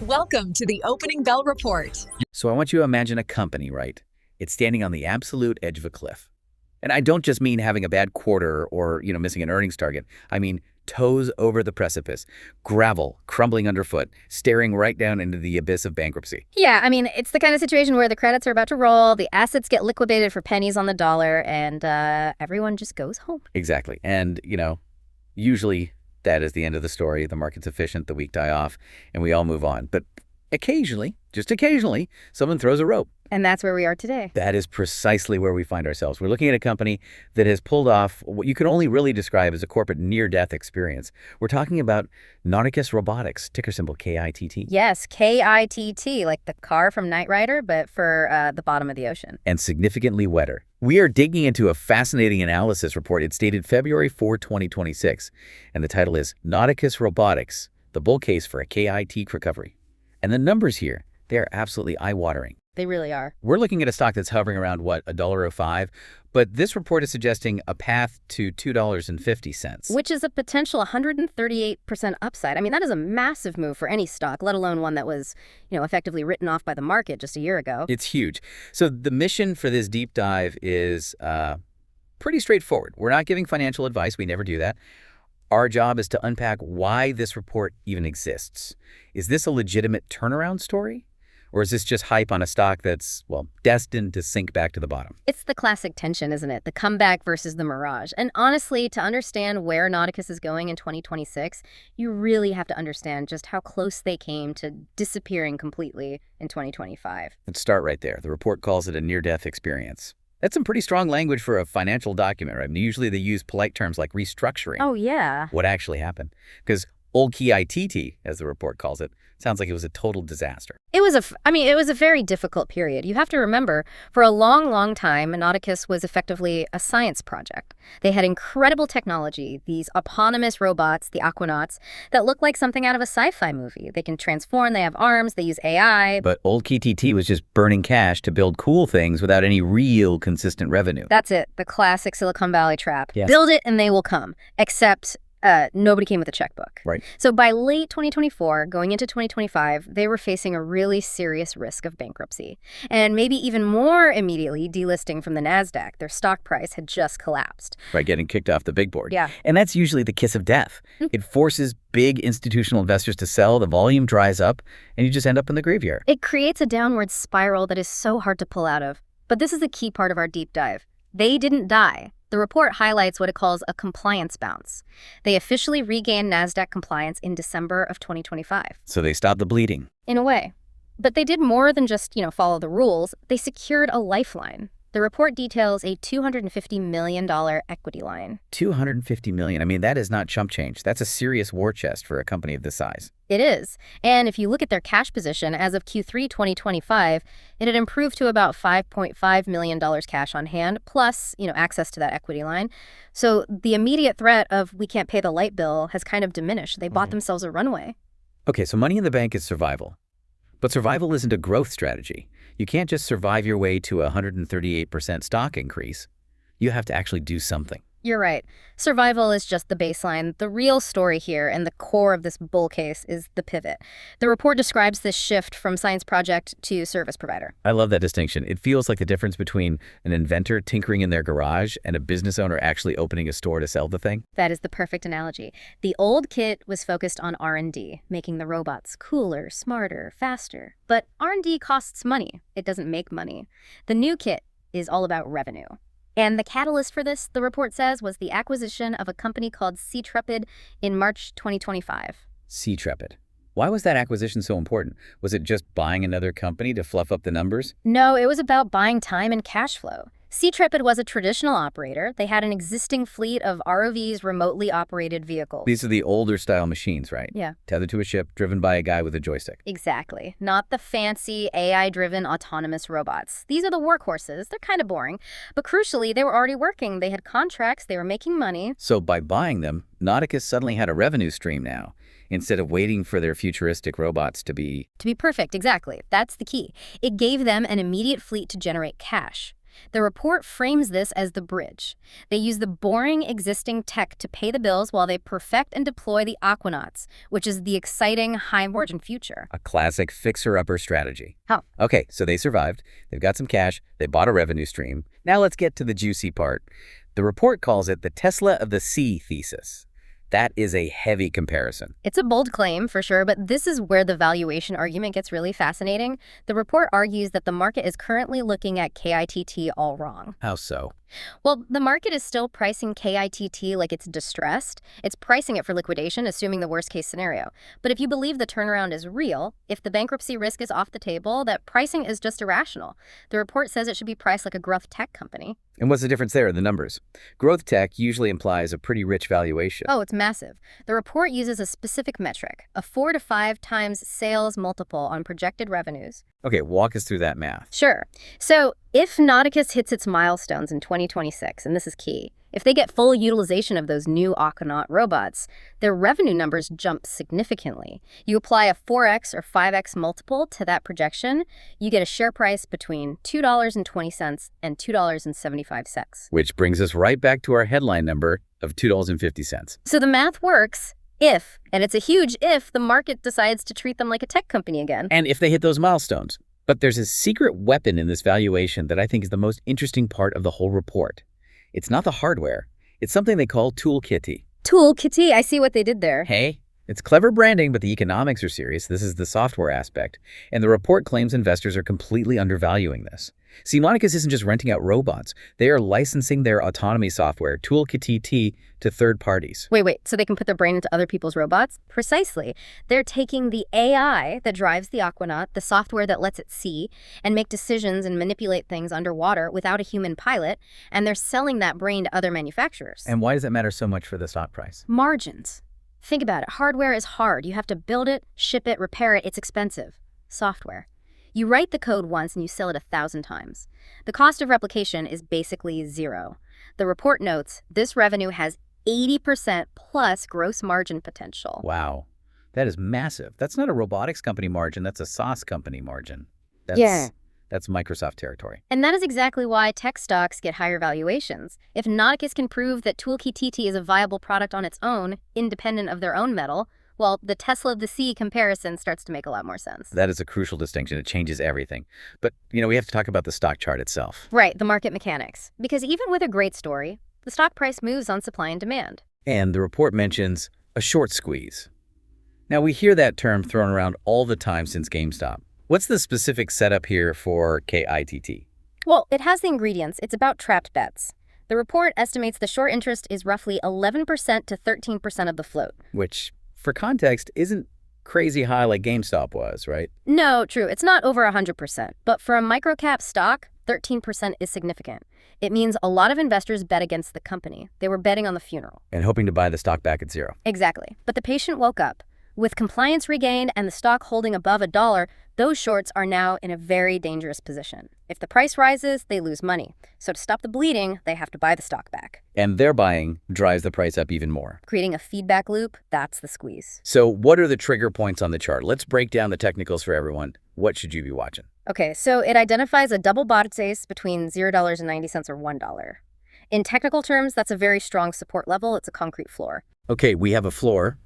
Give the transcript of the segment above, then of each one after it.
Welcome to the Opening Bell Report. So I want you to imagine a company, right? It's standing on the absolute edge of a cliff. And I don't just mean having a bad quarter or, missing an earnings target. I mean toes over the precipice, gravel crumbling underfoot, staring right down into the abyss of bankruptcy. Yeah, it's the kind of situation where the credits are about to roll, the assets get liquidated for pennies on the dollar, and everyone just goes home. Exactly. And, usually that is the end of the story. The market's efficient, the weak die off, and we all move on. But occasionally, just occasionally, someone throws a rope. And that's where we are today. That is precisely where we find ourselves. We're looking at a company that has pulled off what you can only really describe as a corporate near-death experience. We're talking about Nauticus Robotics, ticker symbol KITT. Yes, KITT, like the car from Knight Rider, but for the bottom of the ocean. And significantly wetter. We are digging into a fascinating analysis report. It's dated February 4, 2026, and the title is Nauticus Robotics, the bull case for a KITT recovery. And the numbers here, they are absolutely eye-watering. They really are. We're looking at a stock that's hovering around, $1.05, but this report is suggesting a path to $2.50. Which is a potential 138% upside. That is a massive move for any stock, let alone one that was, effectively written off by the market just a year ago. It's huge. So the mission for this deep dive is pretty straightforward. We're not giving financial advice. We never do that. Our job is to unpack why this report even exists. Is this a legitimate turnaround story? Or is this just hype on a stock that's, destined to sink back to the bottom? It's the classic tension, isn't it? The comeback versus the mirage. And honestly, to understand where Nauticus is going in 2026, you really have to understand just how close they came to disappearing completely in 2025. Let's start right there. The report calls it a near-death experience. That's some pretty strong language for a financial document, right? Usually they use polite terms like restructuring. Oh, yeah. What actually happened? Because old KITT, as the report calls it, sounds like it was a total disaster. It was a very difficult period. You have to remember, for a long, long time, Nauticus was effectively a science project. They had incredible technology, these eponymous robots, the Aquanauts, that look like something out of a sci-fi movie. They can transform, they have arms, they use AI. But old KTT was just burning cash to build cool things without any real consistent revenue. That's it, the classic Silicon Valley trap. Yes. Build it and they will come, except nobody came with a checkbook. Right. So by late 2024, going into 2025, they were facing a really serious risk of bankruptcy. And maybe even more immediately, delisting from the NASDAQ. Their stock price had just collapsed. Right, getting kicked off the big board. Yeah. And that's usually the kiss of death. It forces big institutional investors to sell, the volume dries up, and you just end up in the graveyard. It creates a downward spiral that is so hard to pull out of. But this is the key part of our deep dive. They didn't die. The report highlights what it calls a compliance bounce. They officially regained NASDAQ compliance in December of 2025. So they stopped the bleeding. In a way. But they did more than just, follow the rules. They secured a lifeline. The report details a $250 million equity line. $250 million. That is not chump change. That's a serious war chest for a company of this size. It is. And if you look at their cash position as of Q3 2025, it had improved to about $5.5 million cash on hand, plus, access to that equity line. So the immediate threat of we can't pay the light bill has kind of diminished. They bought themselves a runway. Okay, so money in the bank is survival. But survival isn't a growth strategy. You can't just survive your way to a 138% stock increase. You have to actually do something. You're right. Survival is just the baseline. The real story here and the core of this bull case is the pivot. The report describes this shift from science project to service provider. I love that distinction. It feels like the difference between an inventor tinkering in their garage and a business owner actually opening a store to sell the thing. That is the perfect analogy. The old KITT was focused on R&D, making the robots cooler, smarter, faster. But R&D costs money. It doesn't make money. The new KITT is all about revenue. And the catalyst for this, the report says, was the acquisition of a company called Seatrepid in March 2025. Seatrepid. Why was that acquisition so important? Was it just buying another company to fluff up the numbers? No, it was about buying time and cash flow. Seatrepid was a traditional operator. They had an existing fleet of ROVs, remotely operated vehicles. These are the older style machines, right? Yeah. Tethered to a ship, driven by a guy with a joystick. Exactly. Not the fancy AI-driven autonomous robots. These are the workhorses. They're kind of boring. But crucially, they were already working. They had contracts. They were making money. So by buying them, Nauticus suddenly had a revenue stream now, instead of waiting for their futuristic robots to be perfect, exactly. That's the key. It gave them an immediate fleet to generate cash. The report frames this as the bridge. They use the boring existing tech to pay the bills while they perfect and deploy the aquanauts, which is the exciting high-margin future. A classic fixer-upper strategy. Huh. Okay, so they survived. They've got some cash. They bought a revenue stream. Now let's get to the juicy part. The report calls it the Tesla of the sea thesis. That is a heavy comparison. It's a bold claim, for sure, but this is where the valuation argument gets really fascinating. The report argues that the market is currently looking at KITT all wrong. How so? Well, the market is still pricing KITT like it's distressed. It's pricing it for liquidation, assuming the worst-case scenario. But if you believe the turnaround is real, if the bankruptcy risk is off the table, that pricing is just irrational. The report says it should be priced like a growth tech company. And what's the difference there in the numbers? Growth tech usually implies a pretty rich valuation. Oh, it's massive. The report uses a specific metric, a 4 to 5 times sales multiple on projected revenues. Okay, walk us through that math. Sure. So if Nauticus hits its milestones in 2026, and this is key, if they get full utilization of those new Aquanaut robots, their revenue numbers jump significantly. You apply a 4x or 5x multiple to that projection, you get a share price between $2.20 and $2.75. Which brings us right back to our headline number of $2.50. So the math works if, and it's a huge if, the market decides to treat them like a tech company again. And if they hit those milestones. But there's a secret weapon in this valuation that I think is the most interesting part of the whole report. It's not the hardware. It's something they call KITT. KITT, I see what they did there. Hey, it's clever branding, but the economics are serious. This is the software aspect. And the report claims investors are completely undervaluing this. See, Nauticus isn't just renting out robots. They are licensing their autonomy software, KITT, to third parties. Wait, so they can put their brain into other people's robots? Precisely. They're taking the AI that drives the Aquanaut, the software that lets it see, and make decisions and manipulate things underwater without a human pilot, and they're selling that brain to other manufacturers. And why does it matter so much for the stock price? Margins. Think about it. Hardware is hard. You have to build it, ship it, repair it. It's expensive. Software. You write the code once and you sell it 1,000 times. The cost of replication is basically zero. The report notes this revenue has 80% plus gross margin potential. Wow, that is massive. That's not a robotics company margin. That's a SaaS company margin. That's Microsoft territory. And that is exactly why tech stocks get higher valuations. If Nauticus can prove that KITT is a viable product on its own, independent of their own metal, well, the Tesla of the sea comparison starts to make a lot more sense. That is a crucial distinction. It changes everything. But, we have to talk about the stock chart itself. Right, the market mechanics. Because even with a great story, the stock price moves on supply and demand. And the report mentions a short squeeze. Now, we hear that term thrown around all the time since GameStop. What's the specific setup here for KITT? Well, it has the ingredients. It's about trapped bets. The report estimates the short interest is roughly 11% to 13% of the float. Which, for context, isn't crazy high like GameStop was, right? No, true. It's not over 100%. But for a microcap stock, 13% is significant. It means a lot of investors bet against the company. They were betting on the funeral. And hoping to buy the stock back at zero. Exactly. But the patient woke up. With compliance regained and the stock holding above $1, those shorts are now in a very dangerous position. If the price rises, they lose money. So to stop the bleeding, they have to buy the stock back. And their buying drives the price up even more. Creating a feedback loop, that's the squeeze. So what are the trigger points on the chart? Let's break down the technicals for everyone. What should you be watching? Okay, so it identifies a double bottom between $0.90 or $1. In technical terms, that's a very strong support level. It's a concrete floor. Okay, we have a floor.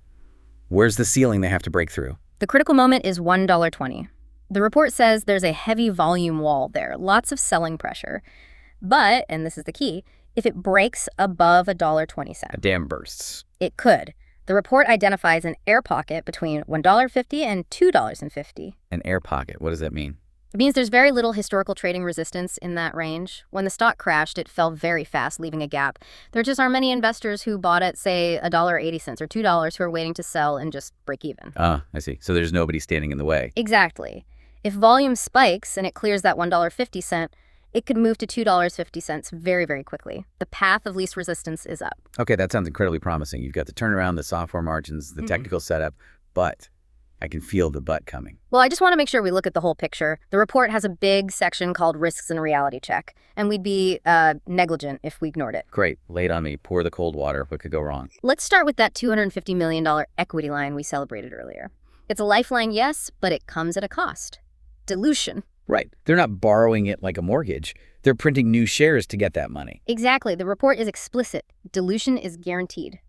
Where's the ceiling they have to break through? The critical moment is $1.20. The report says there's a heavy volume wall there, lots of selling pressure. But, and this is the key, if it breaks above $1.20, A dam bursts. it could. The report identifies an air pocket between $1.50 and $2.50. An air pocket. What does that mean? It means there's very little historical trading resistance in that range. When the stock crashed, it fell very fast, leaving a gap. There just aren't many investors who bought at, say, $1.80 or $2 who are waiting to sell and just break even. Ah, I see. So there's nobody standing in the way. Exactly. If volume spikes and it clears that $1.50, it could move to $2.50 very, very quickly. The path of least resistance is up. Okay, that sounds incredibly promising. You've got the turnaround, the software margins, the technical setup, but I can feel the but coming. Well, I just want to make sure we look at the whole picture. The report has a big section called Risks and Reality Check, and we'd be negligent if we ignored it. Great. Lay it on me. Pour the cold water. What could go wrong? Let's start with that $250 million equity line we celebrated earlier. It's a lifeline, yes, but it comes at a cost. Dilution. Right. They're not borrowing it like a mortgage. They're printing new shares to get that money. Exactly. The report is explicit. Dilution is guaranteed.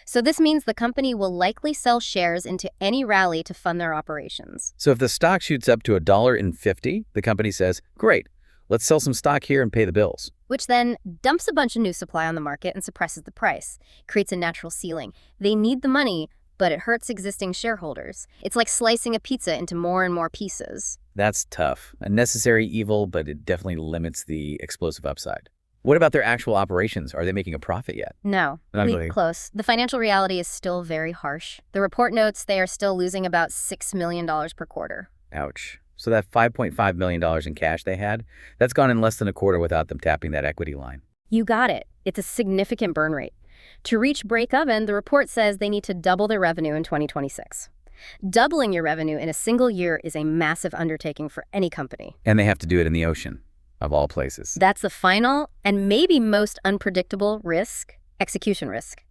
So this means the company will likely sell shares into any rally to fund their operations. So if the stock shoots up to $1.50, the company says, great, let's sell some stock here and pay the bills. Which then dumps a bunch of new supply on the market and suppresses the price, creates a natural ceiling. They need the money, but it hurts existing shareholders. It's like slicing a pizza into more and more pieces. That's tough. A necessary evil, but it definitely limits the explosive upside. What about their actual operations? Are they making a profit yet? No, Not really. close. The financial reality is still very harsh. The report notes they are still losing about $6 million per quarter. Ouch. So that $5.5 million in cash they had, that's gone in less than a quarter without them tapping that equity line. You got it. It's a significant burn rate. To reach break-even, the report says they need to double their revenue in 2026. Doubling your revenue in a single year is a massive undertaking for any company. And they have to do it in the ocean, of all places. That's the final and maybe most unpredictable risk, execution risk.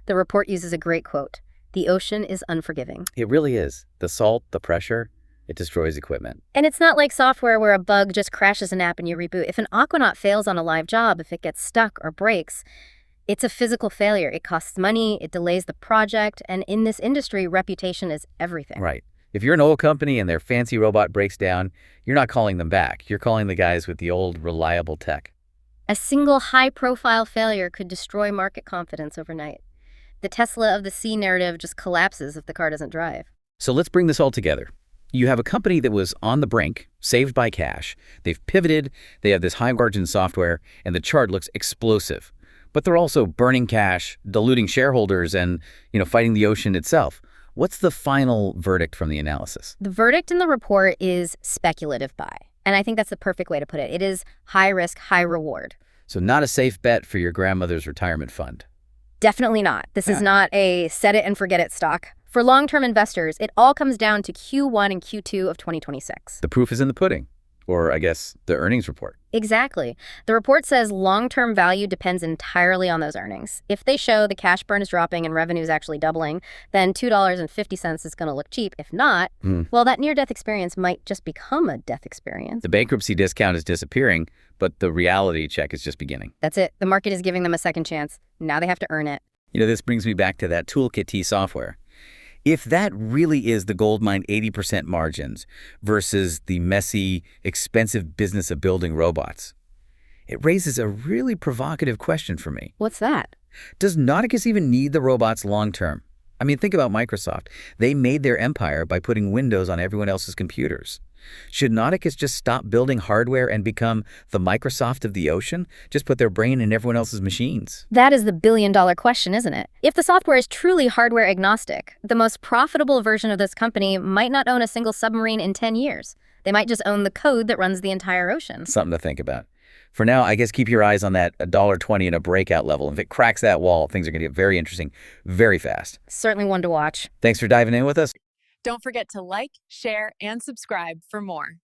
The report uses a great quote. The ocean is unforgiving. It really is. The salt, the pressure, it destroys equipment. And it's not like software where a bug just crashes an app and you reboot. If an Aquanaut fails on a live job, if it gets stuck or breaks, it's a physical failure. It costs money, it delays the project, and in this industry, reputation is everything. Right. If you're an oil company and their fancy robot breaks down, you're not calling them back. You're calling the guys with the old, reliable tech. A single high-profile failure could destroy market confidence overnight. The Tesla of the sea narrative just collapses if the car doesn't drive. So let's bring this all together. You have a company that was on the brink, saved by cash. They've pivoted, they have this high-margin software, and the chart looks explosive. But they're also burning cash, diluting shareholders, and, fighting the ocean itself. What's the final verdict from the analysis? The verdict in the report is speculative buy. And I think that's the perfect way to put it. It is high risk, high reward. So not a safe bet for your grandmother's retirement fund. Definitely not. This is not a set it and forget it stock. For long-term investors, it all comes down to Q1 and Q2 of 2026. The proof is in the pudding. Or, I guess, the earnings report. Exactly. The report says long-term value depends entirely on those earnings. If they show the cash burn is dropping and revenue is actually doubling, then $2.50 is going to look cheap. If not, well, that near-death experience might just become a death experience. The bankruptcy discount is disappearing, but the reality check is just beginning. That's it. The market is giving them a second chance. Now they have to earn it. This brings me back to that tool KITT software. If that really is the gold mine 80% margins versus the messy, expensive business of building robots, it raises a really provocative question for me. What's that? Does Nauticus even need the robots long term? I mean, think about Microsoft. They made their empire by putting Windows on everyone else's computers. Should Nauticus just stop building hardware and become the Microsoft of the ocean? Just put their brain in everyone else's machines? That is the billion-dollar question, isn't it? If the software is truly hardware agnostic, the most profitable version of this company might not own a single submarine in 10 years. They might just own the code that runs the entire ocean. Something to think about. For now, I guess keep your eyes on that $1.20 in a breakout level. If it cracks that wall, things are going to get very interesting very fast. Certainly one to watch. Thanks for diving in with us. Don't forget to like, share, and subscribe for more.